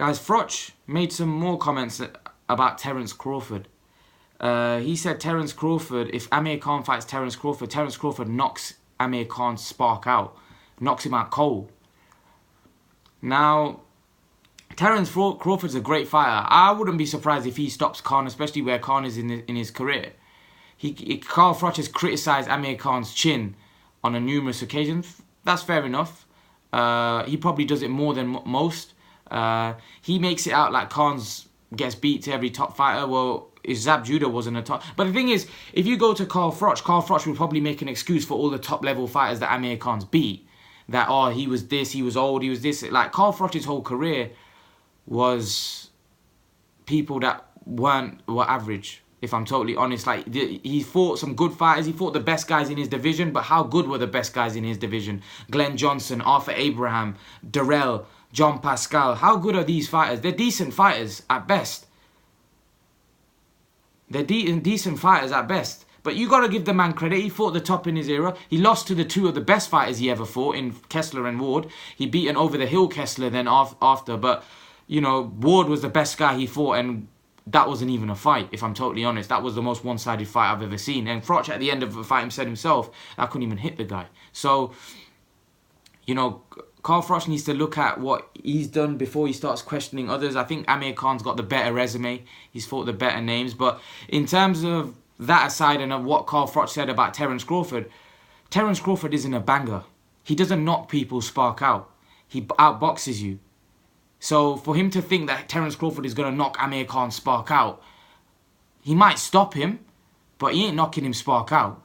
Guys, Froch made some more comments about Terence Crawford. He said Terence Crawford, if Amir Khan fights Terence Crawford knocks Amir Khan's spark out. Knocks him out cold. Now, Terence Crawford's a great fighter. I wouldn't be surprised if he stops Khan, especially where Khan is in his career. Carl Froch has criticised Amir Khan's chin on numerous occasions. That's fair enough. He probably does it more than most. He makes it out like Khan gets beat to every top fighter. Well, Zab Judah wasn't a top. But the thing is, if you go to Carl Froch will probably make an excuse for all the top level fighters that Amir Khan's beat. That, oh, he was this, he was old, he was this. Like, Carl Froch's whole career was people that were average, if I'm totally honest. Like, he fought some good fighters, he fought the best guys in his division, but how good were the best guys in his division? Glenn Johnson, Arthur Abraham, Darrell, John Pascal. How good are these fighters? They're decent fighters at best. They're decent fighters at best. But you got to give the man credit. He fought the top in his era. He lost to the two of the best fighters he ever fought in Kessler and Ward. He beat an over-the-hill Kessler then after. But, you know, Ward was the best guy he fought, and that wasn't even a fight, if I'm totally honest. That was the most one-sided fight I've ever seen. And Froch, at the end of the fight, said himself, I couldn't even hit the guy. So, you know, Carl Froch needs to look at what he's done before he starts questioning others. I think Amir Khan's got the better resume. He's fought the better names. But in terms of that aside, and of what Carl Froch said about Terence Crawford isn't a banger. He doesn't knock people's spark out. He outboxes you. So for him to think that Terence Crawford is going to knock Amir Khan's spark out, he might stop him, but he ain't knocking him spark out.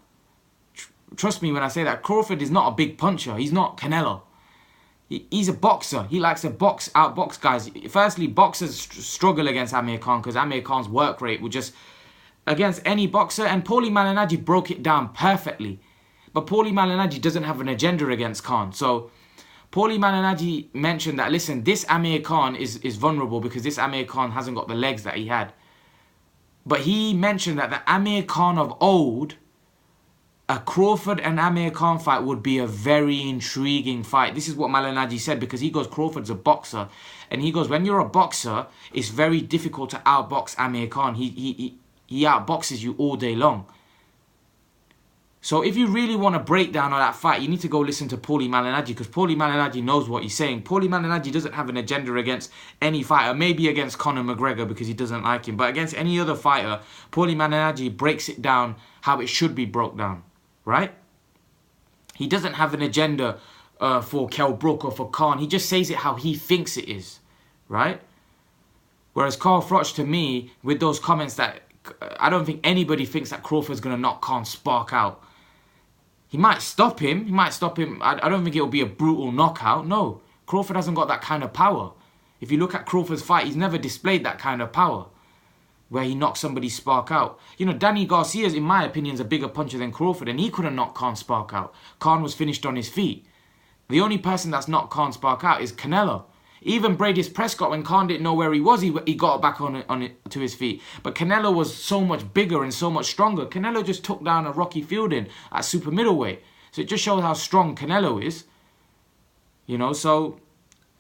Trust me when I say that. Crawford is not a big puncher. He's not Canelo. He's a boxer. He likes to outbox guys. Firstly, boxers struggle against Amir Khan because Amir Khan's work rate would just... against any boxer, and Paulie Malignaggi broke it down perfectly. But Paulie Malignaggi doesn't have an agenda against Khan. So Paulie Malignaggi mentioned that, listen, this Amir Khan is vulnerable because this Amir Khan hasn't got the legs that he had. But he mentioned that the Amir Khan of old, a Crawford and Amir Khan fight would be a very intriguing fight. This is what Malignaggi said, because he goes, Crawford's a boxer. And he goes, when you're a boxer, it's very difficult to outbox Amir Khan. He outboxes you all day long. So if you really want a breakdown of that fight, you need to go listen to Paulie Malignaggi, because Paulie Malignaggi knows what he's saying. Paulie Malignaggi doesn't have an agenda against any fighter, maybe against Conor McGregor because he doesn't like him, but against any other fighter, Paulie Malignaggi breaks it down how it should be broke down, right? He doesn't have an agenda for Kell Brook or for Khan. He just says it how he thinks it is, right? Whereas Carl Froch, to me, with those comments that I don't think anybody thinks that Crawford's going to knock Khan's spark out. He might stop him. I don't think it'll be a brutal knockout. No, Crawford hasn't got that kind of power. If you look at Crawford's fight, he's never displayed that kind of power where he knocks somebody's spark out. You know, Danny Garcia, in my opinion, is a bigger puncher than Crawford, and he couldn't knock Khan's spark out. Khan was finished on his feet. The only person that's knocked Khan's spark out is Canelo. Even Bradis Prescott, when Khan didn't know where he was, he got back on it to his feet. But Canelo was so much bigger and so much stronger. Canelo just took down a Rocky Fielding at super middleweight. So it just shows how strong Canelo is. You know, so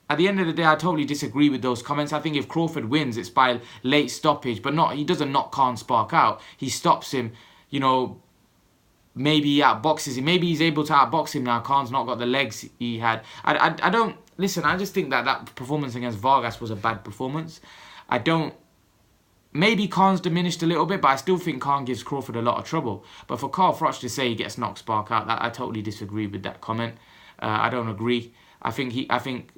at the end of the day, I totally disagree with those comments. I think if Crawford wins, it's by late stoppage. But he doesn't knock Khan's spark out. He stops him, you know. Maybe he outboxes him. Maybe he's able to outbox him now. Khan's not got the legs he had. I don't... Listen, I just think that performance against Vargas was a bad performance. Maybe Khan's diminished a little bit, but I still think Khan gives Crawford a lot of trouble. But for Carl Froch to say he gets knocked spark out, I totally disagree with that comment. I don't agree. I think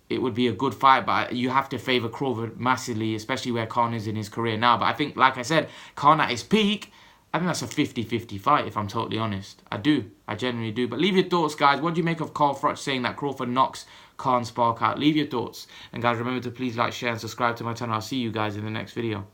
it would be a good fight, but you have to favour Crawford massively, especially where Khan is in his career now. But I think, like I said, Khan at his peak, I think that's a 50-50 fight, if I'm totally honest. I do. I genuinely do. But leave your thoughts, guys. What do you make of Carl Froch saying that Crawford knocks Khan's spark out? Leave your thoughts. And guys, remember to please like, share and subscribe to my channel. I'll see you guys in the next video.